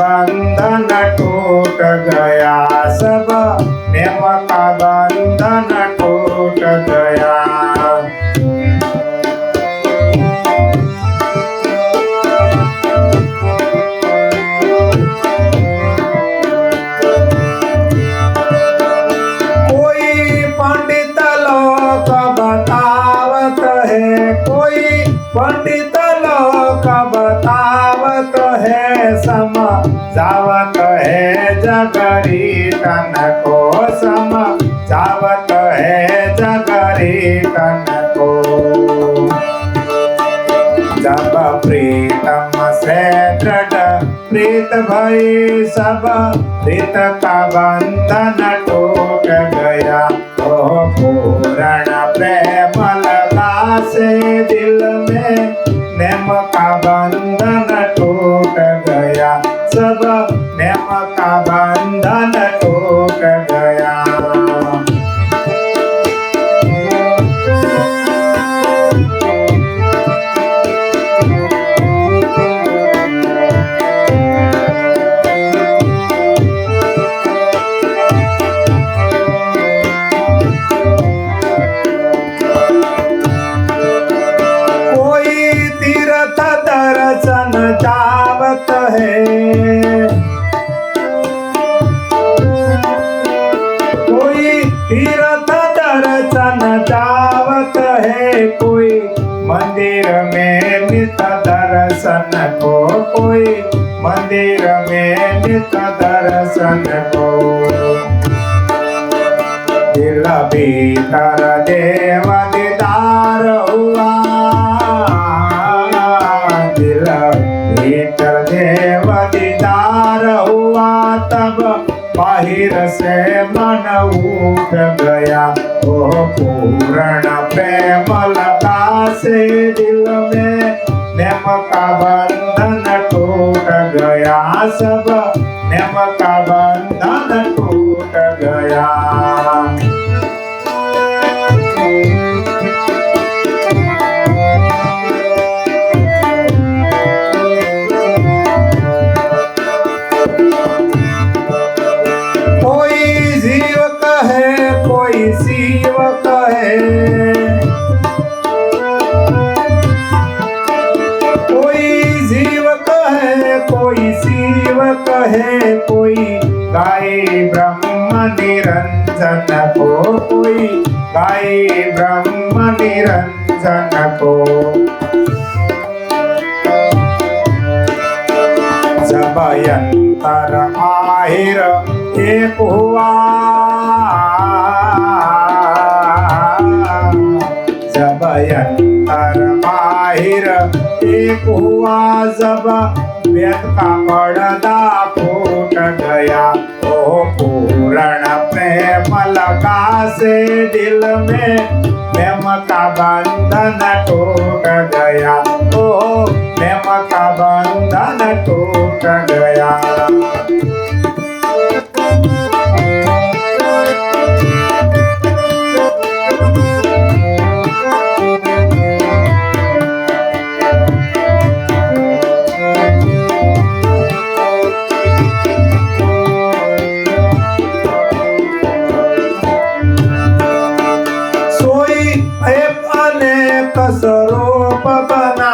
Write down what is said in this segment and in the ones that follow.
बंधन टूट गया, सब नेम का बंधन टूट गया। कोई पंडित लोग बतावत है, कोई पंडित लोग बतावत है, समझावत है जगरीतन को, समझावत है जगरीतन को। जब प्रीतम से दृढ़ प्रीत भई, सब प्रीत का बंधन टूट गया। ओ पूर्ण प्रेम लगा से दिल में, नेम का बंधन टूट गया, सब नेम का बंधन टूट गया। दर्शन जावत है, कोई तीर्थ दर्शन जावत है, कोई मंदिर में नित दर्शन को, कोई मंदिर में नित दर्शन को। दिल भीतर देव दीदार हुआ, भीतर देव दीदार हुआ, तब बाहिर से मन उठ गया। ओ पूर्ण प्रेम लगा से दिल में, नेम का बंधन टूट गया, सब नेम का बंधन टूट गया। कोई शिव कहे, कोई जीव कहे, कोई शिव कहे, कोई गाय ब्रह्म निरंजन को, कोई गाय ब्रह्म निरंजन को। जब अंतर आहिर एक हुआ, जब अंतर बाहिर एक हुआ, जब वेद का पर्दा फूट गया। ओ पूर्ण प्रेम लगा से दिल में, नेम का बंधन टूट गया। ओ नेम का बंधन टूट गया। अनेक स्वरूप बना,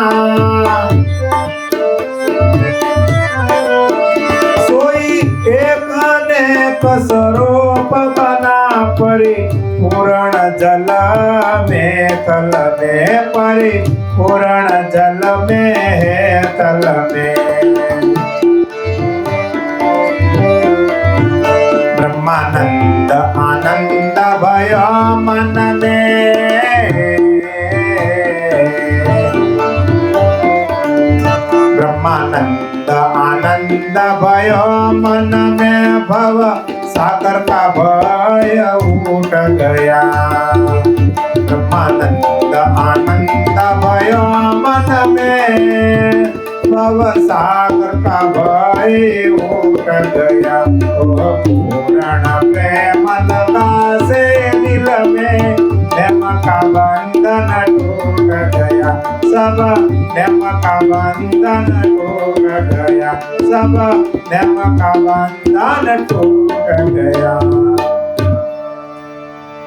सोई एक अनेक स्वरूप बना, परिपूर्ण जल में तल में, परिपूर्ण जल में है तल में। ब्रह्मानंद आनंद भय मन में, ब्रह्मानंद आनंद भय मन में, भव सागर का भय उठ गया। ब्रह्मानंद आनंद भय मन में, भव सागर का भय उठ गया। ओ पूर्ण प्रेम लगा से दिल में, नेम का बंधन टूट गया। सब नियम का बंधन टूट गया, सब नियम का बंधन टूट गया।